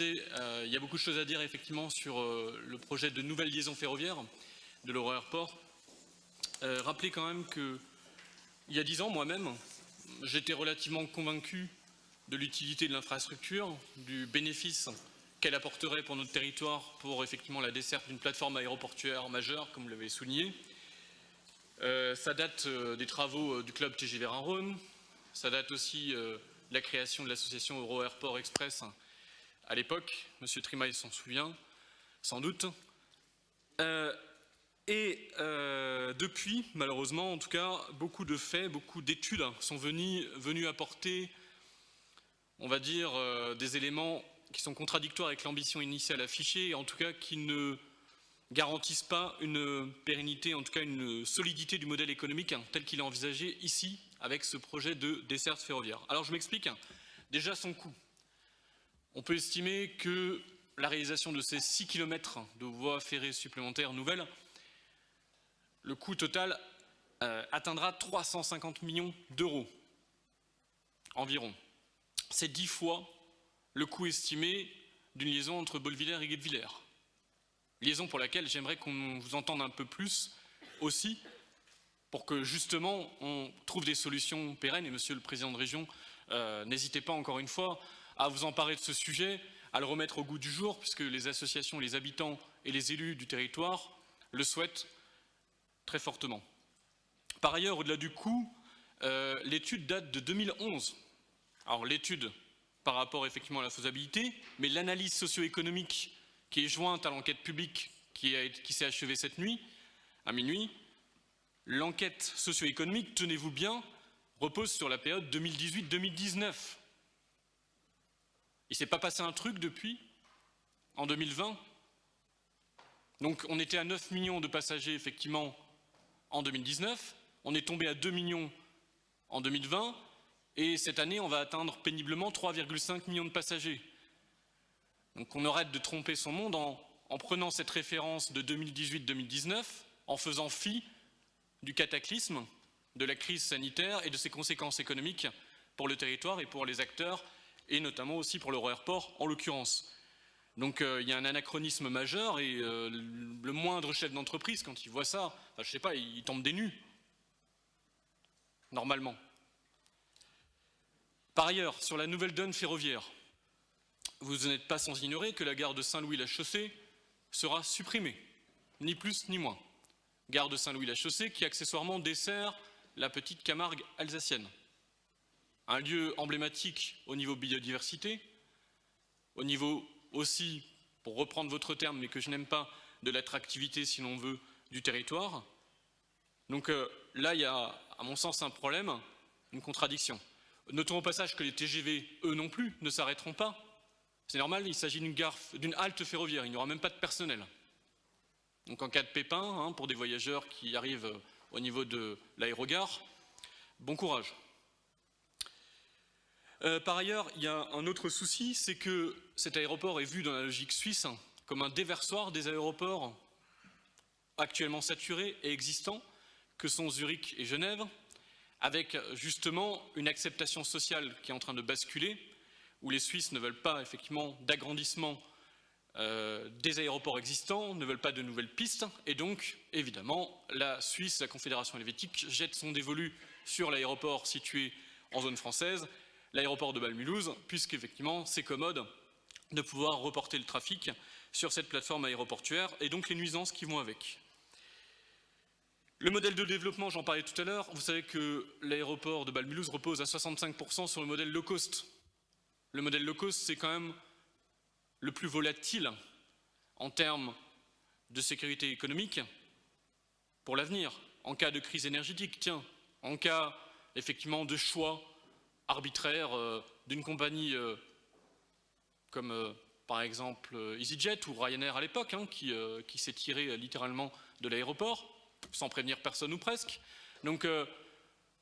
Il y a beaucoup de choses à dire effectivement sur le projet de nouvelle liaison ferroviaire de l'Euro-Airport. Rappelez quand même qu'il y a 10 ans, moi-même, j'étais relativement convaincu de l'utilité de l'infrastructure, du bénéfice qu'elle apporterait pour notre territoire pour effectivement la desserte d'une plateforme aéroportuaire majeure, comme vous l'avez souligné. Ça date des travaux du club TGV Rhône, ça date aussi de la création de l'association Euro-Airport Express à l'époque, M. Trimaille s'en souvient, sans doute. Depuis, malheureusement, en tout cas, beaucoup de faits, beaucoup d'études sont venus apporter, on va dire, des éléments qui sont contradictoires avec l'ambition initiale affichée, et en tout cas qui ne garantissent pas une pérennité, en tout cas une solidité du modèle économique tel qu'il est envisagé ici, avec ce projet de desserte ferroviaire. Alors je m'explique, déjà son coût. On peut estimer que la réalisation de ces 6 km de voies ferrées supplémentaires nouvelles, le coût total atteindra 350 millions d'euros environ. C'est 10 fois le coût estimé d'une liaison entre Bolvillers et Guebwiller. Liaison pour laquelle j'aimerais qu'on vous entende un peu plus aussi, pour que justement on trouve des solutions pérennes. Et Monsieur le Président de Région, n'hésitez pas encore une fois à vous emparer de ce sujet, à le remettre au goût du jour, puisque les associations, les habitants et les élus du territoire le souhaitent très fortement. Par ailleurs, au-delà du coût, l'étude date de 2011. Alors l'étude par rapport effectivement à la faisabilité, mais l'analyse socio-économique qui est jointe à l'enquête publique qui s'est achevée cette nuit, à minuit, l'enquête socio-économique, tenez-vous bien, repose sur la période 2018-2019. Il ne s'est pas passé un truc depuis, en 2020. Donc on était à 9 millions de passagers effectivement en 2019, on est tombé à 2 millions en 2020, et cette année on va atteindre péniblement 3,5 millions de passagers. Donc on arrête de tromper son monde en prenant cette référence de 2018-2019, en faisant fi du cataclysme, de la crise sanitaire et de ses conséquences économiques pour le territoire et pour les acteurs, et notamment aussi pour l'Euro-Airport en l'occurrence. Donc il y a un anachronisme majeur, et le moindre chef d'entreprise, quand il voit ça, enfin, je ne sais pas, il tombe des nues, normalement. Par ailleurs, sur la nouvelle donne ferroviaire, vous n'êtes pas sans ignorer que la gare de Saint-Louis-la-Chaussée sera supprimée, ni plus ni moins. Gare de Saint-Louis-la-Chaussée qui accessoirement dessert la petite Camargue alsacienne. Un lieu emblématique au niveau biodiversité, au niveau aussi, pour reprendre votre terme, mais que je n'aime pas, de l'attractivité, si l'on veut, du territoire. Donc là, il y a, à mon sens, un problème, une contradiction. Notons au passage que les TGV, eux non plus, ne s'arrêteront pas. C'est normal, il s'agit d'une halte ferroviaire, il n'y aura même pas de personnel. Donc en cas de pépin, pour des voyageurs qui arrivent au niveau de l'aérogare, bon courage. Par ailleurs, il y a un autre souci, c'est que cet aéroport est vu dans la logique suisse comme un déversoir des aéroports actuellement saturés et existants, que sont Zurich et Genève, avec justement une acceptation sociale qui est en train de basculer, où les Suisses ne veulent pas effectivement d'agrandissement des aéroports existants, ne veulent pas de nouvelles pistes, et donc évidemment la Suisse, la Confédération helvétique, jette son dévolu sur l'aéroport situé en zone française, l'aéroport de Bâle-Mulhouse, puisqu'effectivement c'est commode de pouvoir reporter le trafic sur cette plateforme aéroportuaire, et donc les nuisances qui vont avec. Le modèle de développement, j'en parlais tout à l'heure, vous savez que l'aéroport de Bâle-Mulhouse repose à 65% sur le modèle low cost. Le modèle low cost, c'est quand même le plus volatile en termes de sécurité économique pour l'avenir, en cas de crise énergétique, tiens, en cas effectivement de choix arbitraire d'une compagnie comme par exemple EasyJet ou Ryanair à l'époque, qui s'est tiré littéralement de l'aéroport, sans prévenir personne ou presque. Donc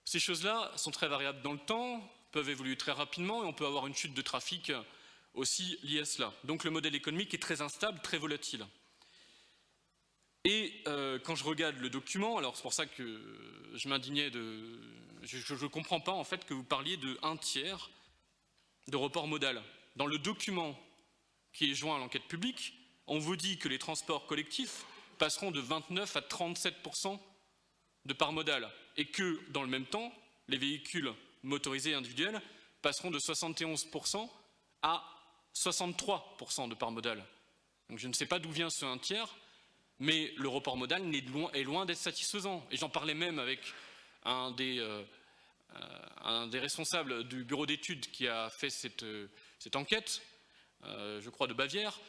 ces choses-là sont très variables dans le temps, peuvent évoluer très rapidement, et on peut avoir une chute de trafic aussi liée à cela. Donc le modèle économique est très instable, très volatile. Et quand je regarde le document, alors c'est pour ça que je m'indignais de... Je ne comprends pas en fait que vous parliez de 1/3 de report modal. Dans le document qui est joint à l'enquête publique, on vous dit que les transports collectifs passeront de 29 à 37% de part modale et que, dans le même temps, les véhicules motorisés individuels passeront de 71% à 63% de part modale. Donc je ne sais pas d'où vient ce 1 tiers, mais le report modal est loin d'être satisfaisant. Et j'en parlais même avec un des responsables du bureau d'études qui a fait cette enquête, je crois de Bavière,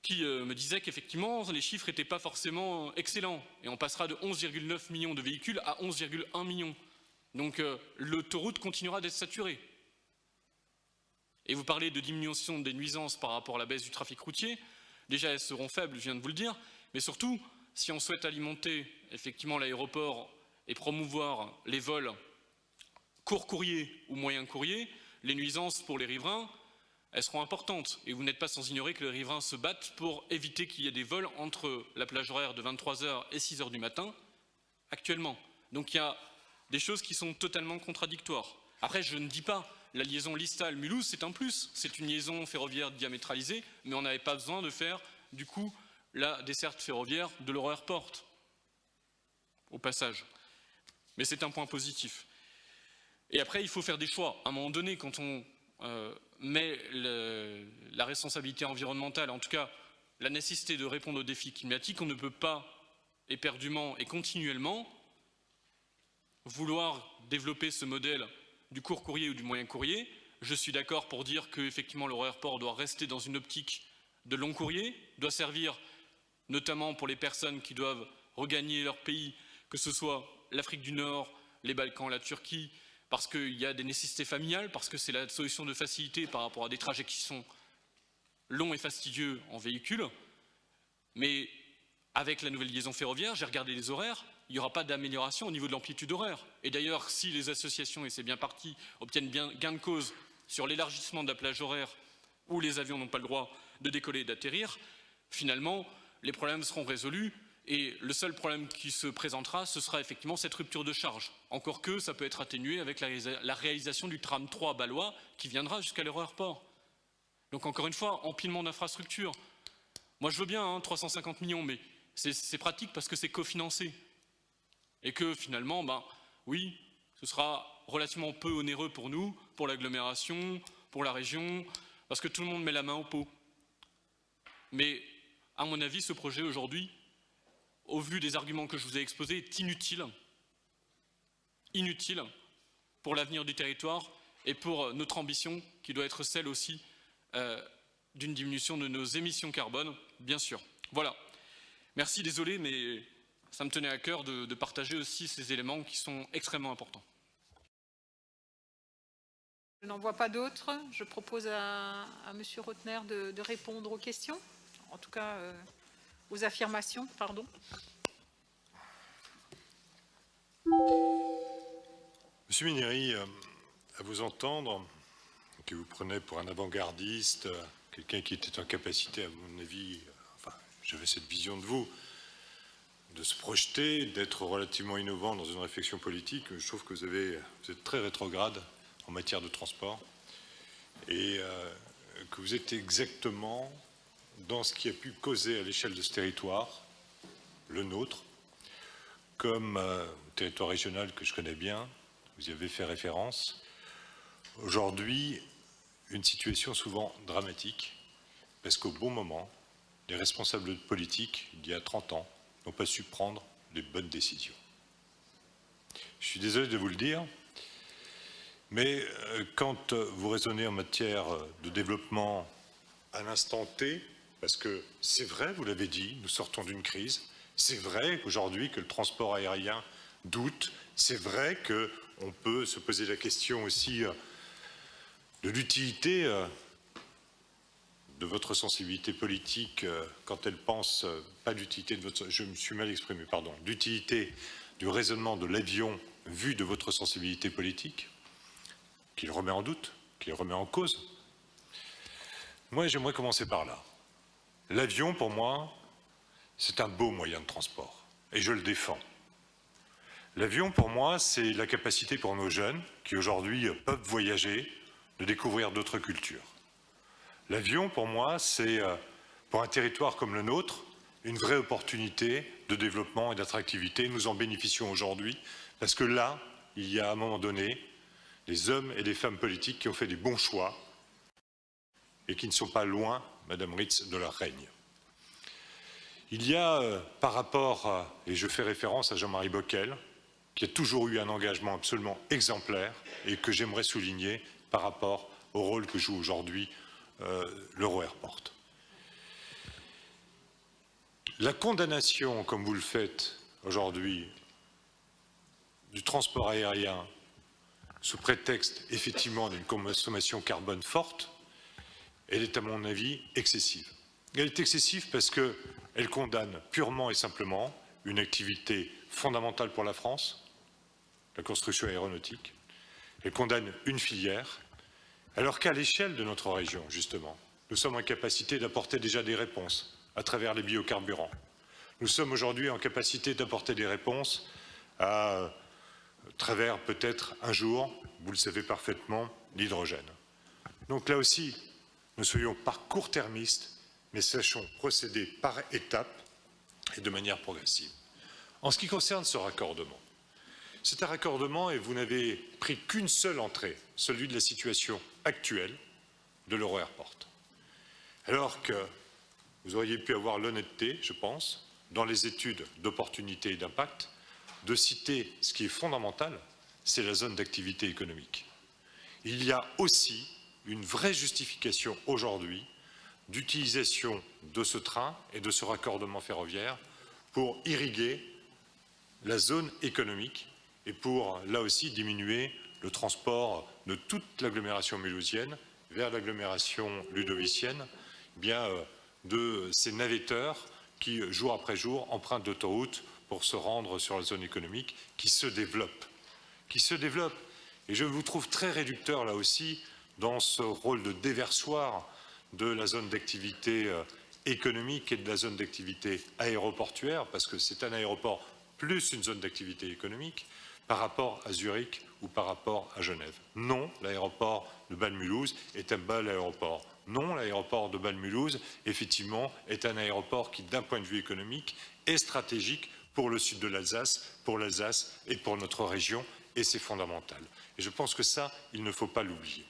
qui me disait qu'effectivement les chiffres n'étaient pas forcément excellents. Et on passera de 11,9 millions de véhicules à 11,1 millions. Donc l'autoroute continuera d'être saturée. Et vous parlez de diminution des nuisances par rapport à la baisse du trafic routier. Déjà, elles seront faibles, je viens de vous le dire. Mais surtout, si on souhaite alimenter effectivement l'aéroport et promouvoir les vols court courrier ou moyen courrier, les nuisances pour les riverains, elles seront importantes. Et vous n'êtes pas sans ignorer que les riverains se battent pour éviter qu'il y ait des vols entre la plage horaire de 23 h et 6 h du matin actuellement. Donc il y a des choses qui sont totalement contradictoires. Après, je ne dis pas, la liaison Listal-Mulhouse, c'est un plus. C'est une liaison ferroviaire diamétralisée, mais on n'avait pas besoin de faire, du coup, la desserte ferroviaire de l'Euroairport, au passage. Mais c'est un point positif. Et après, il faut faire des choix. À un moment donné, quand on met la responsabilité environnementale, en tout cas la nécessité de répondre aux défis climatiques, on ne peut pas éperdument et continuellement vouloir développer ce modèle du court courrier ou du moyen courrier. Je suis d'accord pour dire qu'effectivement l'Euroairport doit rester dans une optique de long courrier, doit servir notamment pour les personnes qui doivent regagner leur pays, que ce soit l'Afrique du Nord, les Balkans, la Turquie, parce qu'il y a des nécessités familiales, parce que c'est la solution de facilité par rapport à des trajets qui sont longs et fastidieux en véhicule. Mais avec la nouvelle liaison ferroviaire, j'ai regardé les horaires, il n'y aura pas d'amélioration au niveau de l'amplitude horaire. Et d'ailleurs, si les associations, et c'est bien parti, obtiennent bien gain de cause sur l'élargissement de la plage horaire où les avions n'ont pas le droit de décoller et d'atterrir, finalement, les problèmes seront résolus et le seul problème qui se présentera, ce sera effectivement cette rupture de charge. Encore que ça peut être atténué avec la réalisation du tram 3 bâlois qui viendra jusqu'à l'Euroairport. Donc encore une fois, empilement d'infrastructures. Moi je veux bien 350 millions, mais c'est pratique parce que c'est cofinancé. Et que finalement, oui, ce sera relativement peu onéreux pour nous, pour l'agglomération, pour la région, parce que tout le monde met la main au pot. Mais à mon avis, ce projet aujourd'hui, au vu des arguments que je vous ai exposés, est inutile pour l'avenir du territoire et pour notre ambition qui doit être celle aussi d'une diminution de nos émissions carbone, bien sûr. Voilà. Merci, désolé, mais ça me tenait à cœur de partager aussi ces éléments qui sont extrêmement importants. Je n'en vois pas d'autres. Je propose à M. Rotner de répondre aux questions, en tout cas aux affirmations, pardon. Monsieur Minery, à vous entendre, que vous prenez pour un avant-gardiste, quelqu'un qui était en capacité, à mon avis, enfin, j'avais cette vision de vous, de se projeter, d'être relativement innovant dans une réflexion politique. Je trouve que vous êtes très rétrograde en matière de transport et que vous êtes exactement dans ce qui a pu causer à l'échelle de ce territoire, le nôtre, comme territoire régional que je connais bien, vous y avez fait référence. Aujourd'hui, une situation souvent dramatique, parce qu'au bon moment, les responsables politiques, il y a 30 ans, n'ont pas su prendre les bonnes décisions. Je suis désolé de vous le dire, mais quand vous raisonnez en matière de développement à l'instant T, parce que c'est vrai, vous l'avez dit, nous sortons d'une crise, c'est vrai aujourd'hui que le transport aérien doute, c'est vrai qu'on peut se poser la question aussi de l'utilité de votre sensibilité politique quand elle pense, pas l'utilité de votre, je me suis mal exprimé, pardon, l'utilité du raisonnement de l'avion vu de votre sensibilité politique, qu'il remet en doute, qu'il remet en cause. Moi, j'aimerais commencer par là. L'avion, pour moi, c'est un beau moyen de transport, et je le défends. L'avion, pour moi, c'est la capacité pour nos jeunes, qui aujourd'hui peuvent voyager, de découvrir d'autres cultures. L'avion, pour moi, c'est, pour un territoire comme le nôtre, une vraie opportunité de développement et d'attractivité. Nous en bénéficions aujourd'hui parce que là, il y a à un moment donné des hommes et des femmes politiques qui ont fait des bons choix et qui ne sont pas loin, Madame Ritz, de leur règne. Il y a, par rapport, et je fais référence à Jean-Marie Bockel, qui a toujours eu un engagement absolument exemplaire et que j'aimerais souligner par rapport au rôle que joue aujourd'hui l'Euro-Airport. La condamnation, comme vous le faites aujourd'hui, du transport aérien sous prétexte effectivement d'une consommation carbone forte, elle est à mon avis excessive. Elle est excessive parce qu'elle condamne purement et simplement une activité fondamentale pour la France, la construction aéronautique. Elle condamne une filière, alors qu'à l'échelle de notre région, justement, nous sommes en capacité d'apporter déjà des réponses à travers les biocarburants. Nous sommes aujourd'hui en capacité d'apporter des réponses à travers peut-être un jour, vous le savez parfaitement, l'hydrogène. Donc là aussi, ne soyons pas court-termistes, mais sachons procéder par étapes et de manière progressive. En ce qui concerne ce raccordement, c'est un raccordement et vous n'avez pris qu'une seule entrée, celui de la situation actuelle de l'Euro-Airport. Alors que vous auriez pu avoir l'honnêteté, je pense, dans les études d'opportunité et d'impact, de citer ce qui est fondamental, c'est la zone d'activité économique. Il y a aussi une vraie justification aujourd'hui d'utilisation de ce train et de ce raccordement ferroviaire pour irriguer la zone économique et pour, là aussi, diminuer le transport de toute l'agglomération mulhousienne vers l'agglomération ludovicienne, de ces navetteurs qui, jour après jour, empruntent d'autoroutes pour se rendre sur la zone économique, qui se développe. Et je vous trouve très réducteur, là aussi, dans ce rôle de déversoir de la zone d'activité économique et de la zone d'activité aéroportuaire, parce que c'est un aéroport plus une zone d'activité économique, par rapport à Zurich ou par rapport à Genève. Non, l'aéroport de Bâle-Mulhouse est un bel aéroport. Non, l'aéroport de Bâle-Mulhouse, effectivement, est un aéroport qui, d'un point de vue économique, est stratégique pour le sud de l'Alsace, pour l'Alsace et pour notre région, et c'est fondamental. Et je pense que ça, il ne faut pas l'oublier.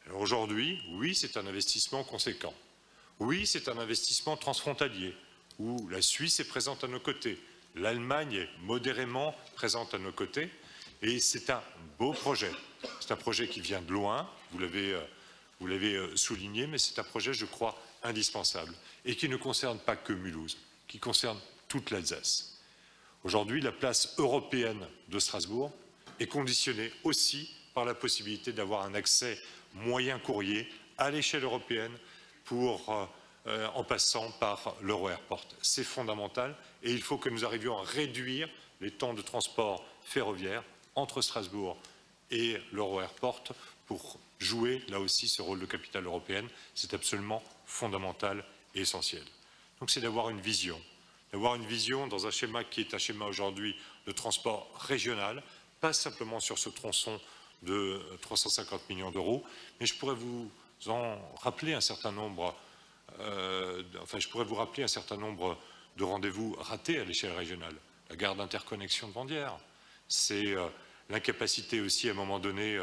Alors aujourd'hui, oui, c'est un investissement conséquent. Oui, c'est un investissement transfrontalier, où la Suisse est présente à nos côtés, l'Allemagne est modérément présente à nos côtés, et c'est un beau projet. C'est un projet qui vient de loin, vous l'avez souligné, mais c'est un projet, je crois, indispensable, et qui ne concerne pas que Mulhouse, qui concerne toute l'Alsace. Aujourd'hui, la place européenne de Strasbourg est conditionnée aussi par la possibilité d'avoir un accès moyen courrier à l'échelle européenne en passant par l'Euro-Airport. C'est fondamental et il faut que nous arrivions à réduire les temps de transport ferroviaire entre Strasbourg et l'Euro-Airport pour jouer là aussi ce rôle de capitale européenne. C'est absolument fondamental et essentiel. Donc c'est d'avoir une vision dans un schéma qui est un schéma aujourd'hui de transport régional, pas simplement sur ce tronçon de 350 millions d'euros, mais je pourrais vous en rappeler un certain nombre, de rendez-vous ratés à l'échelle régionale. La gare d'interconnexion de Vandières, c'est l'incapacité aussi à un moment donné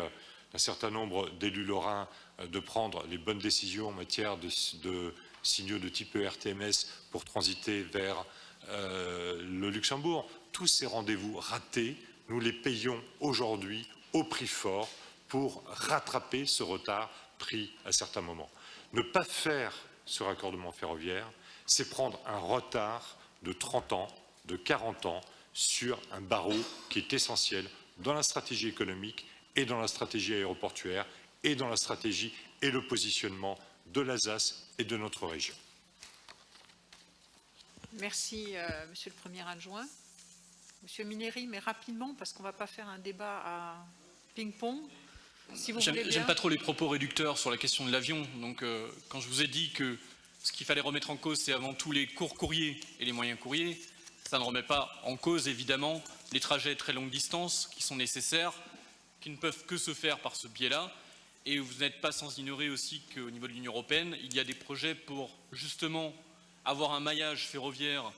d'un certain nombre d'élus lorrains de prendre les bonnes décisions en matière de signaux de type ERTMS pour transiter vers le Luxembourg. Tous ces rendez-vous ratés, nous les payons aujourd'hui au prix fort pour rattraper ce retard pris à certains moments. Ne pas faire ce raccordement ferroviaire, c'est prendre un retard de 30 ans, de 40 ans sur un barreau qui est essentiel dans la stratégie économique et dans la stratégie aéroportuaire et dans la stratégie et le positionnement de l'Alsace et de notre région. Merci, Monsieur le Premier adjoint. Monsieur Minéry, mais rapidement, parce qu'on ne va pas faire un débat à ping-pong. Si vous voulez bien. J'aime pas trop les propos réducteurs sur la question de l'avion. Donc, quand je vous ai dit que ce qu'il fallait remettre en cause, c'est avant tout les courts courriers et les moyens courriers, ça ne remet pas en cause, évidemment, les trajets très longue distance qui sont nécessaires, qui ne peuvent que se faire par ce biais-là. Et vous n'êtes pas sans ignorer aussi qu'au niveau de l'Union européenne, il y a des projets pour justement avoir un maillage ferroviaire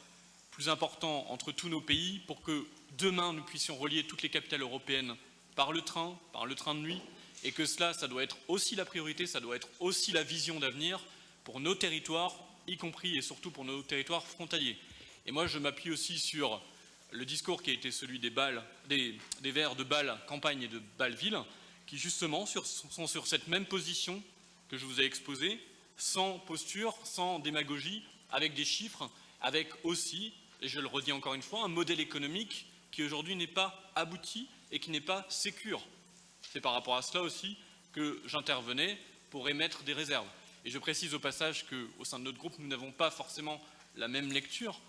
plus important entre tous nos pays pour que demain nous puissions relier toutes les capitales européennes par le train de nuit, et que cela, ça doit être aussi la priorité, ça doit être aussi la vision d'avenir pour nos territoires, y compris et surtout pour nos territoires frontaliers. Et moi, je m'appuie aussi sur le discours qui a été celui des Verts de Bâle Campagne et de Bâle-Ville, qui justement sont sur cette même position que je vous ai exposée, sans posture, sans démagogie, avec des chiffres, avec aussi, et je le redis encore une fois, un modèle économique qui aujourd'hui n'est pas abouti et qui n'est pas sécure. C'est par rapport à cela aussi que j'intervenais pour émettre des réserves. Et je précise au passage qu'au sein de notre groupe, nous n'avons pas forcément la même lecture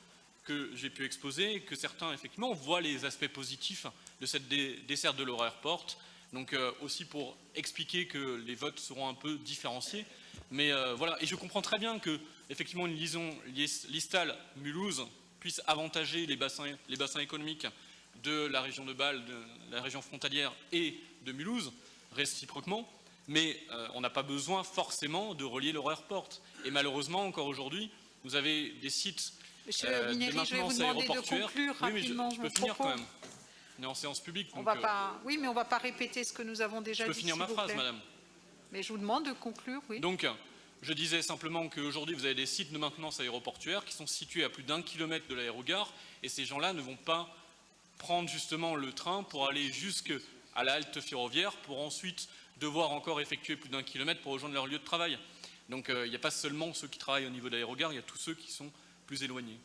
que j'ai pu exposer, et que certains, effectivement, voient les aspects positifs de cette desserte de l'Euro-Airport. Donc aussi pour expliquer que les votes seront un peu différenciés. Mais voilà, et je comprends très bien que, effectivement, une liaison Listal-Mulhouse puisse avantager les bassins économiques de la région de Bâle, de la région frontalière et de Mulhouse, réciproquement. Mais on n'a pas besoin forcément de relier l'Euro-Airport. Et malheureusement, encore aujourd'hui, vous avez des sites Monsieur Mineri, je vais vous demander de conclure rapidement. Oui, mais je peux finir quand même. On est en séance publique. On va pas, oui, mais on ne va pas répéter ce que nous avons déjà dit. Je peux finir ma phrase, madame. Mais je vous demande de conclure, oui. Donc, je disais simplement qu'aujourd'hui, vous avez des sites de maintenance aéroportuaire qui sont situés à plus d'1 kilomètre de l'aérogare, et ces gens-là ne vont pas prendre justement le train pour aller jusqu'à la halte ferroviaire, pour ensuite devoir encore effectuer plus d'1 kilomètre pour rejoindre leur lieu de travail. Donc, il n'y a pas seulement ceux qui travaillent au niveau de l'aérogare, il y a tous ceux qui sont plus éloignés.